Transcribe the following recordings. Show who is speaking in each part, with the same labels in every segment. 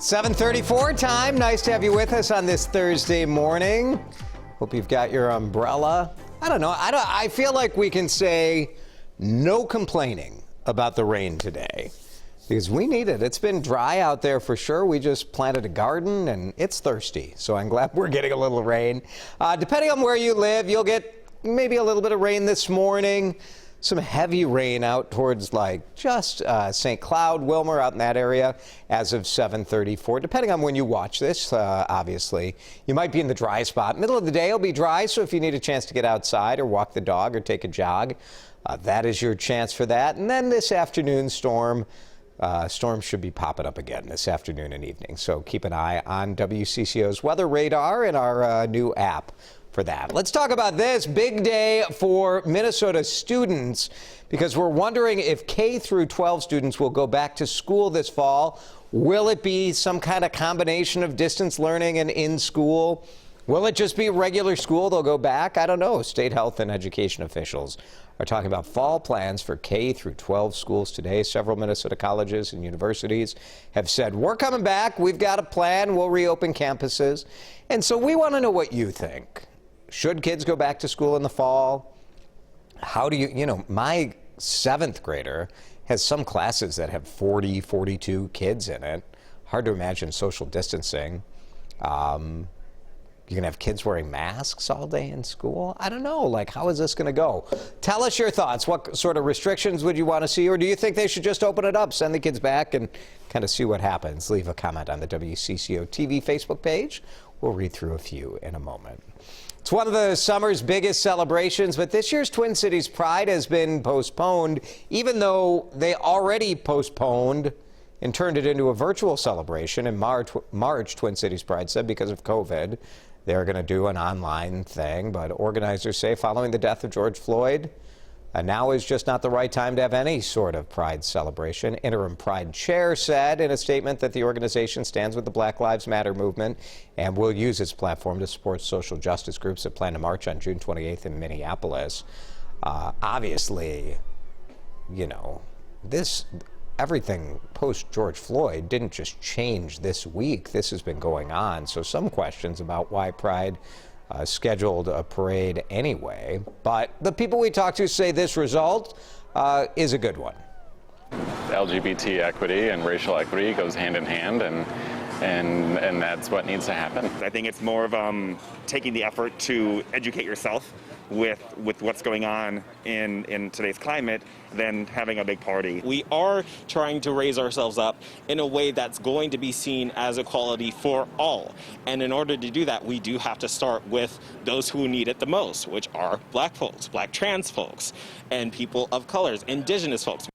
Speaker 1: 7:34 time. Nice to have you with us on this Thursday morning. Hope you've got your umbrella. I don't know. I feel like we can say no complaining about the rain today because we need it. It's been dry out there for sure. We just planted a garden and it's thirsty. So I'm glad we're getting a little rain. Depending on where you live, you'll get maybe a little bit of rain this morning. Some heavy rain out towards like just St. Cloud, Wilmer, out in that area as of 7:34. Depending on when you watch this, obviously, you might be in the dry spot. Middle of the day will be dry, so if you need a chance to get outside or walk the dog or take a jog, that is your chance for that. And then this afternoon storms should be popping up again this afternoon and evening. So keep an eye on WCCO's weather radar and our new app for that. Let's talk about this big day for Minnesota students because we're wondering if K through 12 students will go back to school this fall. Will it be some kind of combination of distance learning and in school? Will it just be regular school? They'll go back? I don't know. State health and education officials are talking about fall plans for K through 12 schools today. Several Minnesota colleges and universities have said, we're coming back. We've got a plan. We'll reopen campuses. And so we want to know what you think. Should kids go back to school in the fall? How do you my 7th grader has some classes that have 40, 42 kids in it. Hard to imagine social distancing. You're going to have kids wearing masks all day in school? I don't know. Like, how is this going to go? Tell us your thoughts. What sort of restrictions would you want to see? Or do you think they should just open it up, send the kids back, and kind of see what happens? Leave a comment on the WCCO TV Facebook page. We'll read through a few in a moment. It's one of the summer's biggest celebrations, but this year's Twin Cities Pride has been postponed, even though they already postponed and turned it into a virtual celebration in March. Twin Cities Pride said because of COVID, they're going to do an online thing, but organizers say following the death of George Floyd, now is just not the right time to have any sort of Pride celebration. Interim Pride Chair said in a statement that the organization stands with the Black Lives Matter movement and will use its platform to support social justice groups that plan to march on June 28th in Minneapolis. Obviously, everything post George Floyd didn't just change this week. This has been going on. So some questions about why Pride scheduled a parade anyway. But the people we talked to say this result is a good one.
Speaker 2: LGBT equity and racial equity goes hand in hand, and that's what needs to happen.
Speaker 3: I think it's more of taking the effort to educate yourself with what's going on in today's climate than having a big party.
Speaker 4: We are trying to raise ourselves up in a way that's going to be seen as equality for all. And in order to do that, we do have to start with those who need it the most, which are Black folks, Black trans folks, and people of colors, Indigenous folks.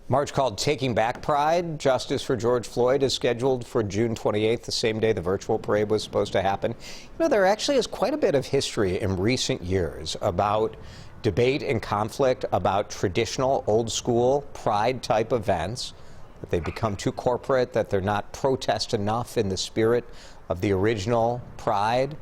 Speaker 1: March called Taking Back Pride. Justice for George Floyd is scheduled for June 28th, the same day the virtual parade was supposed to happen. There actually is quite a bit of history in recent years about debate and conflict about traditional old school Pride type events, that they become too corporate, that they're not protest enough in the spirit of the original Pride.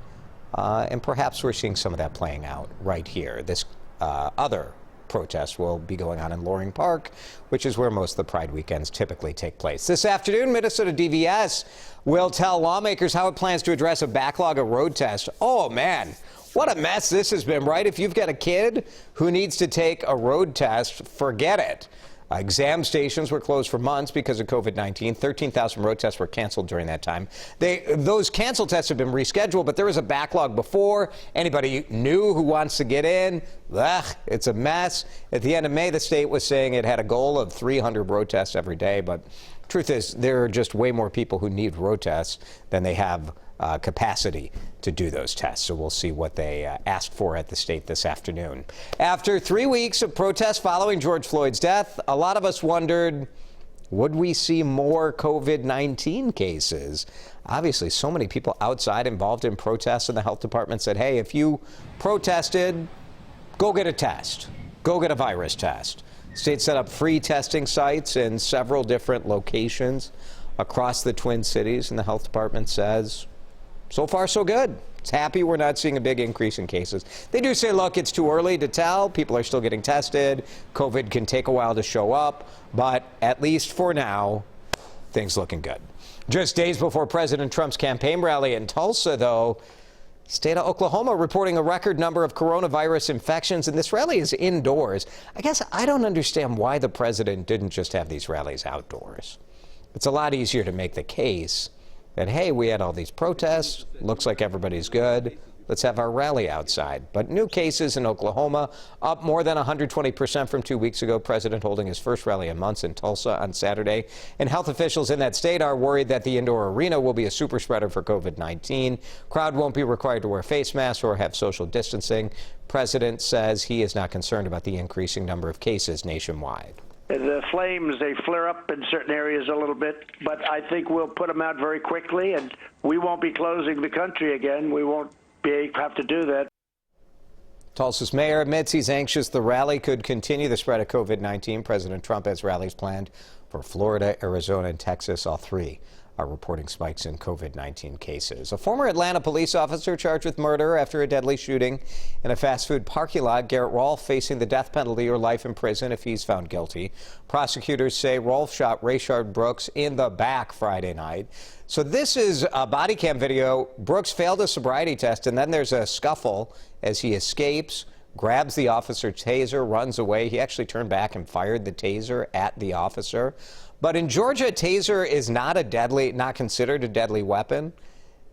Speaker 1: And perhaps we're seeing some of that playing out right here. This other protest will be going on in Loring Park, which is where most of the Pride weekends typically take place. This afternoon, Minnesota DVS will tell lawmakers how it plans to address a backlog of road tests. Oh, man, what a mess this has been, right? If you've got a kid who needs to take a road test, forget it. Exam stations were closed for months because of COVID-19. 13,000 road tests were canceled during that time. Those canceled tests have been rescheduled, but there was a backlog before. Anybody new who wants to get in, it's a mess. At the end of May, the state was saying it had a goal of 300 road tests every day, but truth is there are just way more people who need road tests than they have capacity to do those tests. So we'll see what they asked for at the state this afternoon. After 3 weeks of protests following George Floyd's death, a lot of us wondered, would we see more COVID-19 cases? Obviously, so many people outside involved in protests, and the health department said, hey, if you protested, go get a test. Go get a virus test. State set up free testing sites in several different locations across the Twin Cities, and the health department says, so far, so good. It's happy we're not seeing a big increase in cases. They do say, look, it's too early to tell. People are still getting tested. COVID can take a while to show up. But at least for now, things looking good. Just days before President Trump's campaign rally in Tulsa, though, state of Oklahoma reporting a record number of coronavirus infections, and this rally is indoors. I guess I don't understand why the president didn't just have these rallies outdoors. It's a lot easier to make the case that, hey, we had all these protests, looks like everybody's good, let's have our rally outside. But new cases in Oklahoma up more than 120% from 2 weeks ago. President holding his first rally in months in Tulsa on Saturday. And health officials in that state are worried that the indoor arena will be a super spreader for COVID-19. Crowd won't be required to wear face masks or have social distancing. President says he is not concerned about the increasing number of cases nationwide.
Speaker 5: The flames, they flare up in certain areas a little bit, but I think we'll put them out very quickly, and we won't be closing the country again. We won't have to do that.
Speaker 1: Tulsa's mayor admits he's anxious the rally could continue the spread of COVID-19. President Trump has rallies planned for Florida, Arizona, and Texas. All three are reporting spikes in COVID-19 cases. A former Atlanta police officer charged with murder after a deadly shooting in a fast food parking lot. Garrett Rolfe facing the death penalty or life in prison if he's found guilty. Prosecutors say Rolfe shot Rayshard Brooks in the back Friday night. So this is a body cam video. Brooks failed a sobriety test, and then there's a scuffle as he escapes, grabs the officer's taser, runs away. He actually turned back and fired the taser at the officer. But in Georgia, a taser is not considered a deadly weapon.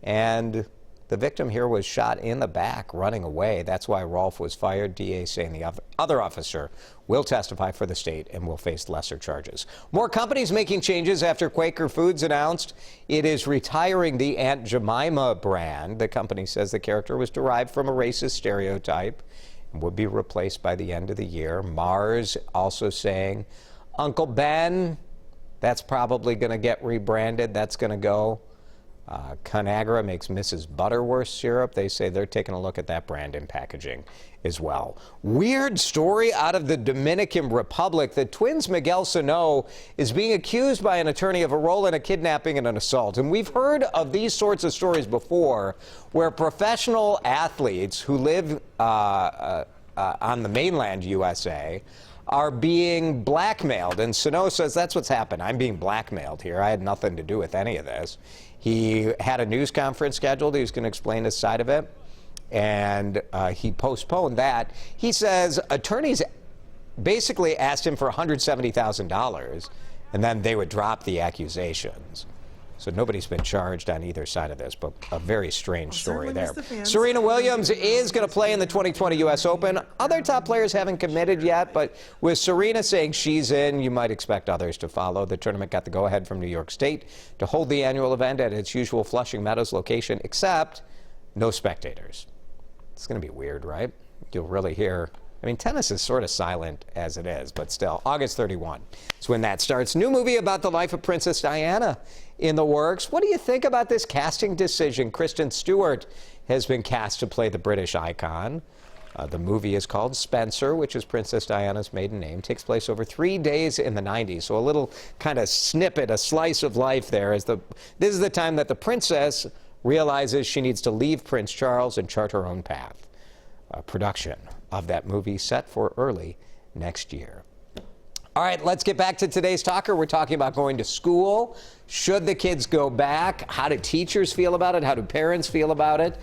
Speaker 1: And the victim here was shot in the back running away. That's why Rolfe was fired. DA saying the other officer will testify for the state and will face lesser charges. More companies making changes after Quaker Foods announced it is retiring the Aunt Jemima brand. The company says the character was derived from a racist stereotype and would be replaced by the end of the year. Mars also saying Uncle Ben, that's probably going to get rebranded. That's going to go. Conagra makes Mrs. Butterworth syrup. They say they're taking a look at that brand and packaging as well. Weird story out of the Dominican Republic. The twins Miguel Sano is being accused by an attorney of a role in a kidnapping and an assault. And we've heard of these sorts of stories before where professional athletes who live on the mainland USA are being blackmailed. And Sano says that's what's happened. I'm being blackmailed here. I had nothing to do with any of this. He had a news conference scheduled. He was going to explain his side of it, and he postponed that. He says attorneys basically asked him for $170,000, and then they would drop the accusations. So nobody's been charged on either side of this, but a very strange story there. Serena Williams is going to play in the 2020 U.S. Open. Other top players haven't committed yet, but with Serena saying she's in, you might expect others to follow. The tournament got the go-ahead from New York State to hold the annual event at its usual Flushing Meadows location, except no spectators. It's going to be weird, right? You'll really hear. I mean, tennis is sort of silent as it is, but still, August 31 is when that starts. New movie about the life of Princess Diana in the works. What do you think about this casting decision? Kristen Stewart has been cast to play the British icon. The movie is called Spencer, which is Princess Diana's maiden name. Takes place over 3 days in the 90s. So a little kind of snippet, a slice of life there. This is the time that the princess realizes she needs to leave Prince Charles and chart her own path. Production of that movie set for early next year. All right, let's get back to today's talker. We're talking about going to school. Should the kids go back? How do teachers feel about it? How do parents feel about it?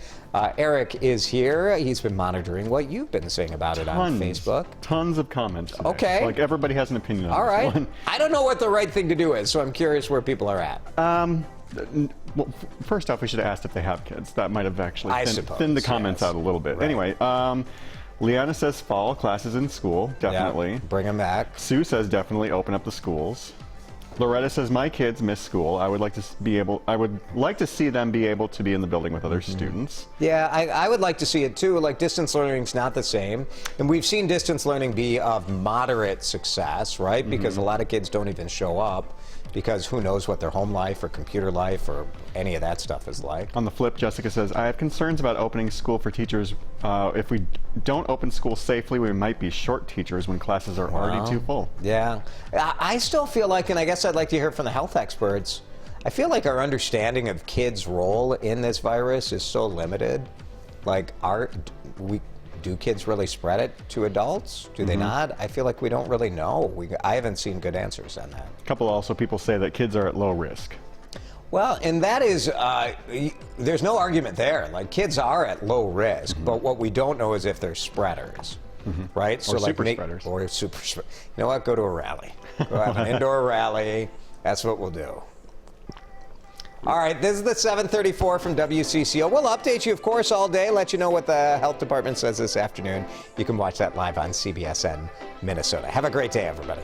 Speaker 1: Eric is here. He's been monitoring what you've been saying about it on Facebook.
Speaker 6: Tons of comments today.
Speaker 1: Okay.
Speaker 6: Like everybody has an opinion on
Speaker 1: All right.
Speaker 6: this one.
Speaker 1: I don't know what the right thing to do is, so I'm curious where people are at.
Speaker 6: Well, first off, we should have asked if they have kids. That might have actually thinned the comments out a little bit.
Speaker 1: Right.
Speaker 6: Anyway, Liana says fall classes in school, definitely.
Speaker 1: Yeah, bring them back.
Speaker 6: Sue says definitely open up the schools. Loretta says my kids miss school. I would like to see them be able to be in the building with other students.
Speaker 1: Yeah, I would like to see it too. Like, distance learning's not the same, and we've seen distance learning be of moderate success, right? Because a lot of kids don't even show up because who knows what their home life or computer life or any of that stuff is like.
Speaker 6: On the flip, Jessica says, I have concerns about opening school for teachers. If we don't open school safely, we might be short teachers when classes are already too full.
Speaker 1: Yeah. I still feel like, and I guess I'd like to hear from the health experts, I feel like our understanding of kids' role in this virus is so limited. Like, do kids really spread it to adults? Do they not? I feel like we don't really know. I haven't seen good answers on that.
Speaker 6: A couple also people say that kids are at low risk.
Speaker 1: Well, and that is, there's no argument there. Like, kids are at low risk, but what we don't know is if they're spreaders, right?
Speaker 6: Or super spreaders.
Speaker 1: Or super spreaders. You know what? Go to a rally. Go have an indoor rally. That's what we'll do. All right, this is the 734 from WCCO. We'll update you, of course, all day, let you know what the health department says this afternoon. You can watch that live on CBSN Minnesota. Have a great day, everybody.